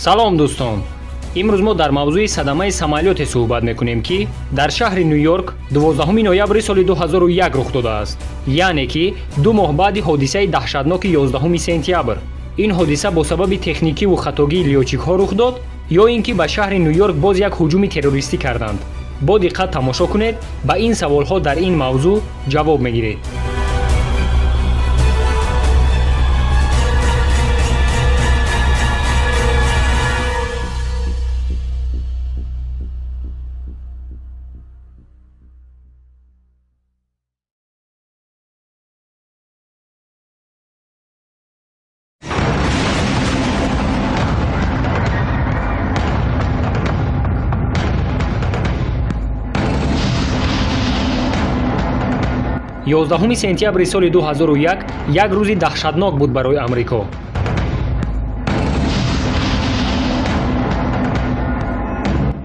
салом дӯстон, имрӯз мо дар мавзӯи садамаи самолёте суҳбат мекунем ки дар шаҳри Ню-Йорк 12 ноябри соли 2001 рух додааст, яъне ки 2 моҳ баъди ҳодисаи даҳшатноки 11 сентябр. Ин ҳодиса бо сабаби техникиву хатогии лётчикҳо рух дод ё ин ки ба шаҳри Ню-Йорк боз як ҳуҷуми террористӣ карданд? Бо диққат тамошо кунед, ба ин саволҳо дар ин мавзӯъ ҷавоб мегиред. Ёздаҳуми сентябри соли 2001 як рӯзи даҳшатнок буд барои Амрико.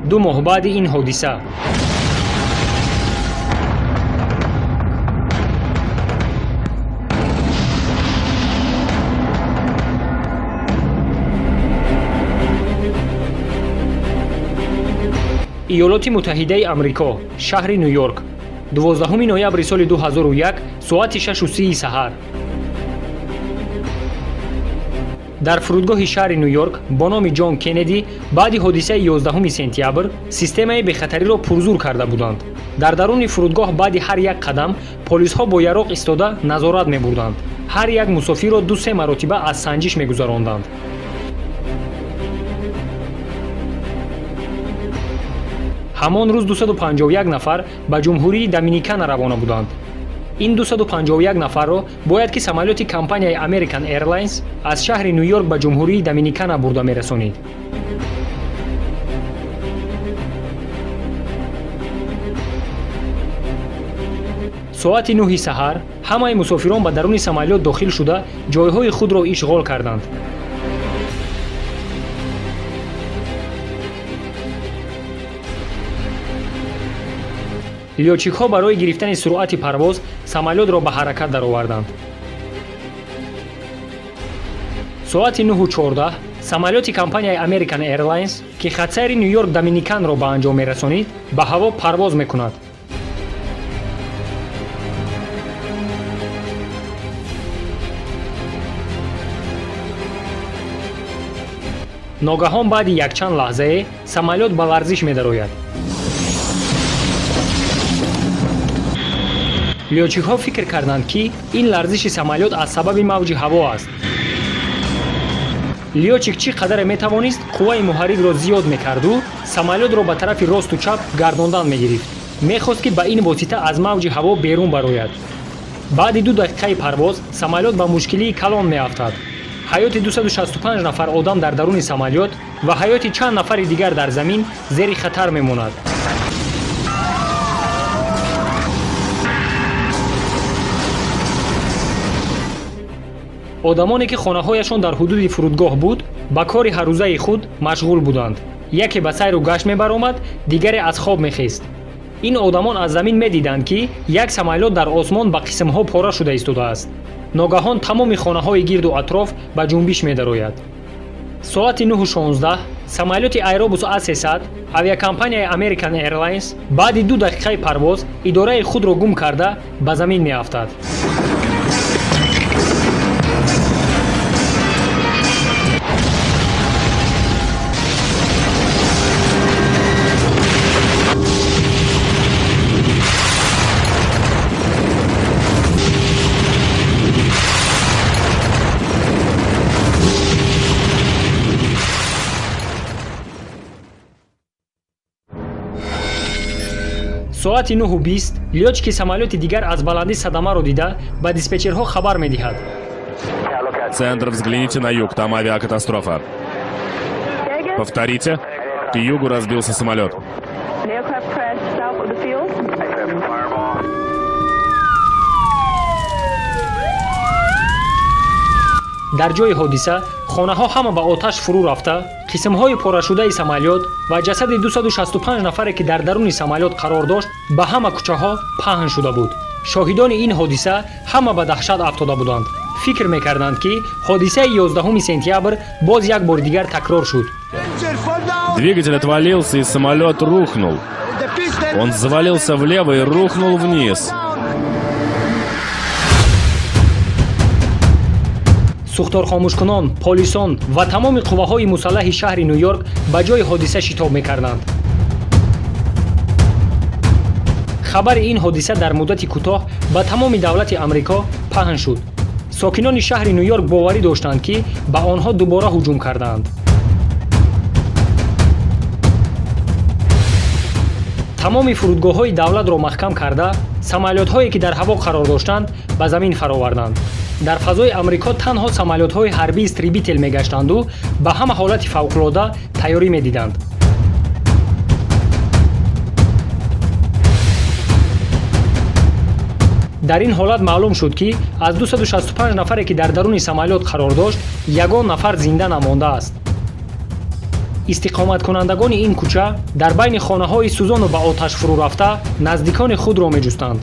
Ду моҳ баъди ин ҳодиса иёлоти муттаҳидаи Амрико, шаҳри Ню-Йорк, 12 ноябри соли 2001 соати 6:30 саҳар. дар фурудгоҳи шаҳри Ню-Йорк бо номи Ҷон Кеннеди баъди ҳодисаи 11 сентябр системаи бехатариро пурзур карда буданд. дар даруни фурудгоҳ баъди ҳар як қадам полисҳо бо яроқ истода назорат мебурданд. ҳар як мусофирро 2-3 маротиба аз санҷиш мегузаронданд. ҳамон рӯз 251 нафар ба ҷумҳурии Доминикана равона буданд. ин 251 нафарро бояд ки самолёти компанияи American Airlines аз шаҳри Ню-Йорк ба ҷумҳурии Доминикана бурда мерасонид. соати 9 саҳар ҳамаи мусофирон ба даруни самолёт дохил шуда ҷойҳои худро ишғол карданд. лётчикҳо барои гирифтани суръати парвоз самолётро ба ҳаракат дароварданд. соати 9:14 самолёти компанияи American Airlines ки хатсайри Нью-Йорк Доминиканро ба анҷом мерасонид, ба ҳаво парвоз мекунад. ногаҳон баъди якчанд лаҳзае самолёт ба ларзиш медарояд. лётчикҳо фикр карданд ки ин ларзиши самолёт аз сабаби мавҷи ҳаво аст. лётчик чӣ қадаре метавонист қувваи муҳаррикро зиёд мекарду самолётро ба тарафи росту чап гардондан мегирифт. мехост ки ба ин восита аз мавҷи ҳаво берун барояд. баъди 2 дақиқаи парвоз самолёт ба мушкилии калон меафтад. ҳаёти 265 нафар одам дар даруни самолёт ва ҳаёти чанд нафари дигар дар замин зери хатар мемонад. одамоне ки хонаҳояшон дар ҳудуди фурудгоҳ буд ба кори ҳаррӯзаи худ машғул буданд. яке ба сайру гашт мебаромад, дигаре аз хоб мехест. ин одамон аз замин медиданд ки як самолёт дар осмон ба қисмҳо пора шуда истодааст. ногаҳон тамоми хонаҳои гирду атроф ба ҷунбиш медарояд. соати 9:16 самолёти Airbus A300 авиакомпанияи American Airlines баъди 2 дақиқаи парвоз идораи худро гум карда ба замин меафтад. соати 9:20 лётчики самолёти дигар аз баландӣ садамаро дида ба диспетчерҳо хабар медиҳад. Центр, взгляните на юг, там авиакатастрофа. Повторите. К югу разбился самолет. дар ҷои ҳодиса хонаҳо ҳама ба оташ фурӯ рафта, қисмҳои порашудаи самолёт ва ҷасади 265 нафаре ки дар даруни самолёт қарор дошт ба ҳама кӯчаҳо паҳн шуда буд. шоҳидони ин ҳодиса ҳама ба даҳшат афтода буданд. фикр мекарданд ки ҳодисаи 11 сентябр боз як бори дигар такрор шуд. Двигатель отвалился и самолет рухнул. Он завалился влево и рухнул вниз. сухторхомӯшкунон, полисон ва тамоми қувваҳои мусаллаҳи шаҳри Ню-Йорк ба ҷои ҳодиса шитоб мекарданд. хабари ин ҳодиса дар муддати кӯтоҳ ба тамоми давлати Амрико паҳн шуд. сокинони шаҳри Ню-Йорк боварӣ доштанд ки ба онҳо дубора ҳуҷум кардаанд. тамоми фурудгоҳҳои давлатро маҳкам карда, самолётҳое ки дар ҳаво қарор доштанд ба замин фароварданд. дар фазои Амрико танҳо самолётҳои ҳарбии истребител мегашданду ба ҳама ҳолати фавқулода тайёрӣ медиданд. дар ин ҳолат маълум шуд ки аз 265 нафаре ки дар даруни самолёт қарор дошт, ягон нафар зинда намондааст. истиқоматкунандагони ин кӯча дар байни хонаҳои сӯзону ба оташ фурурафта наздикони худро меҷустанд.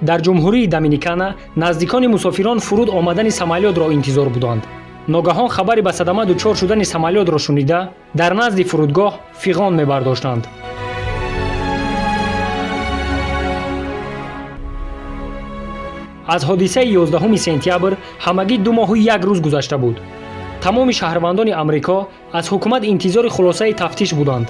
дар ҷумҳурии Доминикана наздикони мусофирон фуруд омадани самолётро интизор буданд. ногаҳон хабари ба садама дучор шудани самолётро шунида, дар назди фурудгоҳ фиғон мебардоштанд. аз ҳодисаи 11 сентябр ҳамагӣ 2 моҳу 1 рӯз гузашта буд. тамоми шаҳрвандони Амрико аз ҳукумат интизори хулосаи тафтиш буданд.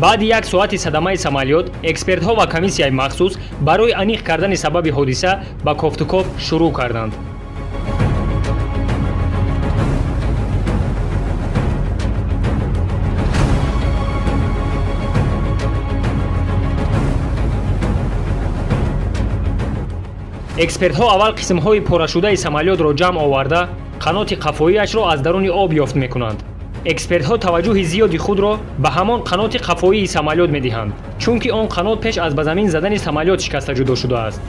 баъди як соати садамаи самолёт, экспертҳо ва комиссияи махсус барои аниқ кардани сабаби ҳодиса ба кофтукоф шурӯъ карданд. экспертҳо аввал қисмҳои порашудаи самолётро ҷамъ оварда, қаноти қафоиашро аз даруни об ёфт мекунанд. экспертҳо таваҷҷӯҳи зиёди худро ба ҳамон қаноти қафоии самолёт медиҳанд, чунки он қанот пеш аз ба замин задани самолёт шикаста ҷудо шудааст.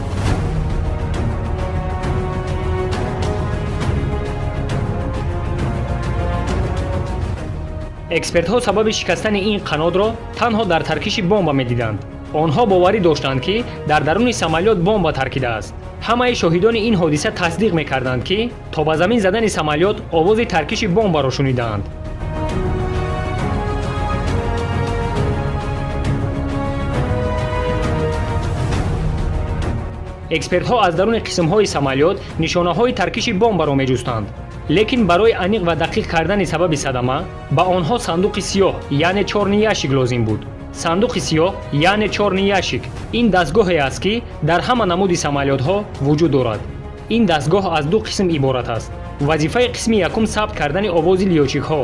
экспертҳо сабаби шикастани ин қанотро танҳо дар таркиши бомба медиданд. онҳо боварӣ доштанд ки дар даруни самолёт бомба таркидааст. ҳамаи шоҳидони ин ҳодиса тасдиқ мекарданд ки то ба замин задани самолёт овози таркиши бомбаро шунидаанд. экспертҳо аз даруни қисмҳои самолёт нишонаҳои таркиши бомбаро меҷустанд. лекин барои аниқ ва дақиқ кардани сабаби садама ба онҳо сандуқи сиёҳ яъне чорни яшик лозим буд. сандуқи сиёҳ яъне чорни яшик ин дастгоҳе аст ки дар ҳама намуди самолётҳо вуҷуд дорад. ин дастгоҳ аз 2 қисм иборат аст. вазифаи қисми якум сабт кардани овози лёчикҳо,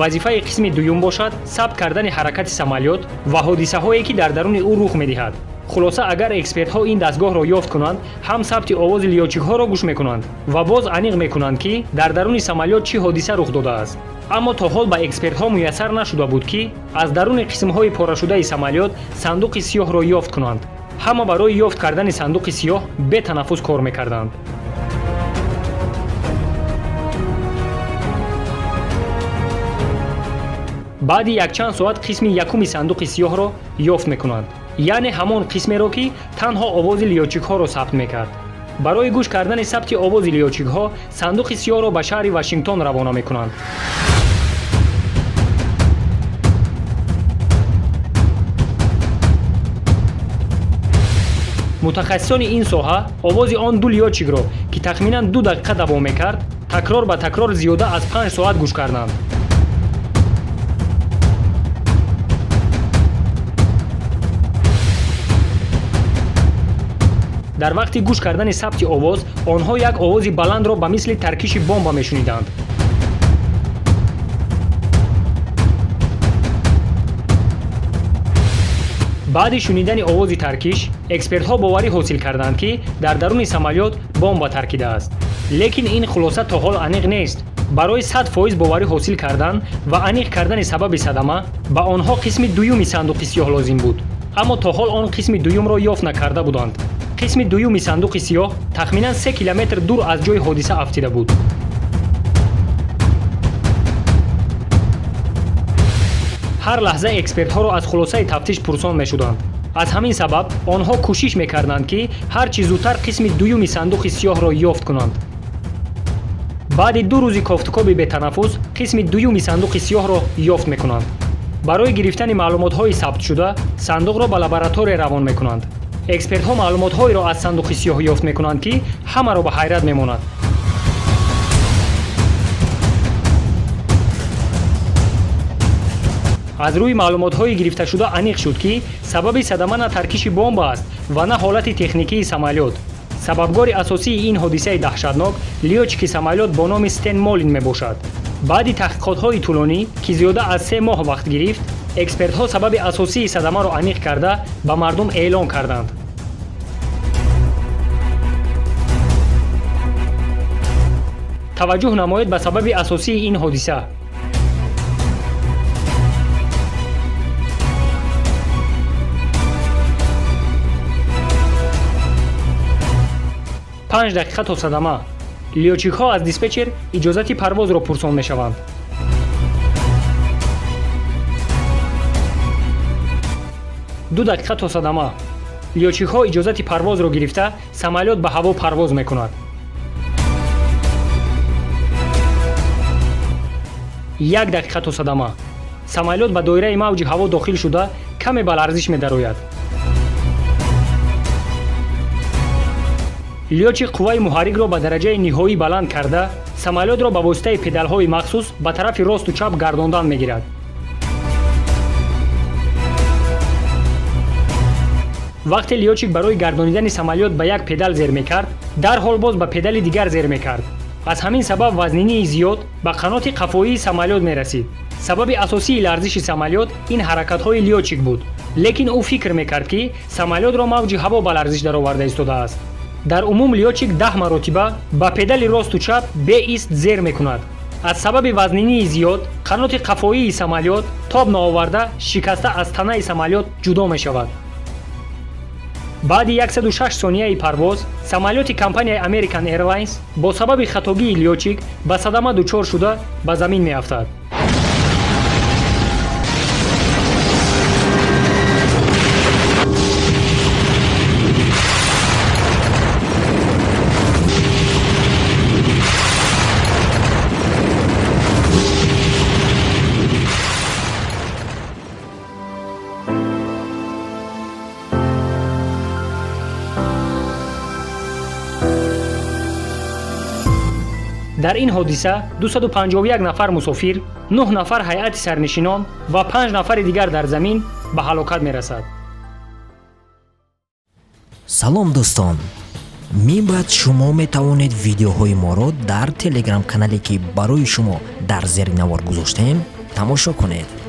вазифаи қисми дуюм бошад сабт кардани ҳаракати самолёт ва ҳодисаҳое ки дар даруни ӯ рух медиҳад. хулоса агар экспертҳо ин дастгоҳро ёфт кунанд, ҳам сабти овози лёчикҳоро гӯш мекунанд ва боз аниқ мекунанд ки дар даруни самолёт чӣ ҳодиса рух додааст. аммо то ҳол ба экспертҳо муяссар нашуда буд ки аз даруни қисмҳои порашудаи самолёт сандуқи сиёҳро ёфт кунанд. ҳама барои ёфт кардани сандуқи сиёҳ бетанаффус кор мекарданд. баъди якчанд соат қисми якуми сандуқи сиёҳро ёфт мекунанд, яъне ҳамон қисмеро ки танҳо овози лёчикҳоро сабт мекард. барои гӯш кардани сабти овози лёчикҳо сандуқи сиёҳро ба шаҳри Вашингтон равона мекунанд. мутахассисони ин соҳа овози он ду лёчикро ки тахминан 2 дақиқа давом мекард, такрор ба такрор зиёда аз 5 соат гӯш карданд. дар вақти гӯш кардани сабти овоз онҳо як овози баландро ба мисли таркиши бомба мешуниданд. баъди шунидани овози таркиш экспертҳо боварӣ ҳосил карданд ки дар даруни самолёт бомба таркидааст, лекин ин хулоса то ҳол аниқ нест. барои 100% боварӣ ҳосил кардан ва аниқ кардани сабаби садама ба онҳо қисми дуюми сандуқи сиёҳ лозим буд, аммо то ҳол он қисми дуюмро ёфт накарда буданд. қисми дуюми сандуқи сиёҳ тахминан 3 километр дур аз ҷои ҳодиса афтида буд. ҳар лаҳза экспертҳоро аз хулосаи тафтиш пурсон мешуданд. аз ҳамин сабаб онҳо кӯшиш мекарданд ки ҳар чӣ зудтар қисми дуюми сандуқи сиёҳро ёфт кунанд. баъди 2 рӯзи кофтукоби бетанаффус қисми дуюми сандуқи сиёҳро ёфт мекунанд. барои гирифтани маълумотҳои сабтшуда сандуқро ба лаборатория равон мекунанд. экспертҳо маълумотҳоеро аз сандуқи сиёҳ ёфт мекунанд ки ҳамаро ба ҳайрат мемонад. аз рӯи маълумотҳои гирифташуда аниқ шуд ки сабаби садама на таркиши бомба аст ва на ҳолати техникии самолёт. сабабгори асосии ин ҳодисаи даҳшатнок лётчики самолёт бо номи Стэн Молин мебошад. баъди таҳқиқотҳои тӯлонӣ ки зиёда аз 3 моҳ вақт гирифт, экспертҳо сабаби асосии садамаро аниқ карда ба мардум эълон карданд. таваҷҷӯҳ намоед ба сабаби асосии ин ҳодиса. 5 дақиқа то садама. лётчикҳо аз диспетчер иҷозати парвозро пурсон мешаванд. 2 дақиқа то садама. лётчикҳо иҷозати парвозро гирифта самолёт ба ҳаво парвоз мекунад. 1 дақиқа то садама. самолёт ба доираи мавҷи ҳаво дохил шуда каме ба ларзиш медарояд. лётчик қувваи муҳаррикро ба дараҷаи ниҳоӣ баланд карда самолётро ба воситаи педалҳои махсус ба тарафи росту чап гардондан мегирад. вақте лётчик барои гардонидани самолёт ба як педал зер мекард, дарҳол боз ба педали дигар зер мекард. аз ҳамин сабаб вазнинии зиёд ба қаноти қафоии самолёт мерасид. сабаби асосии ларзиши самолёт ин ҳаракатҳои лётчик буд, лекин ӯ фикр мекард ки самолётро мавҷи ҳаво ба ларзиш дароварда истодааст. дар умум лётчик 10 маротиба ба педали росту чап беист зер мекунад. аз сабаби вазнинии зиёд қаноти қафоии самолёт тоб наоварда шикаста аз танаи самолёт ҷудо мешавад. баъди 106 сонияи парвоз самолёти компанияи American Airlines бо сабаби хатогии лётчик ба садама дучор шуда ба замин меафтад. дар ин ҳодиса 251 нафар мусофир, 9 нафар ҳайати сарнишинон ва 5 нафари дигар дар замин ба ҳалокат мерасад. салом дӯстон, мебаъд шумо метавонед видеоҳои моро дар телеграм канале ки барои шумо дар зери навор гузоштем тамошо кунед.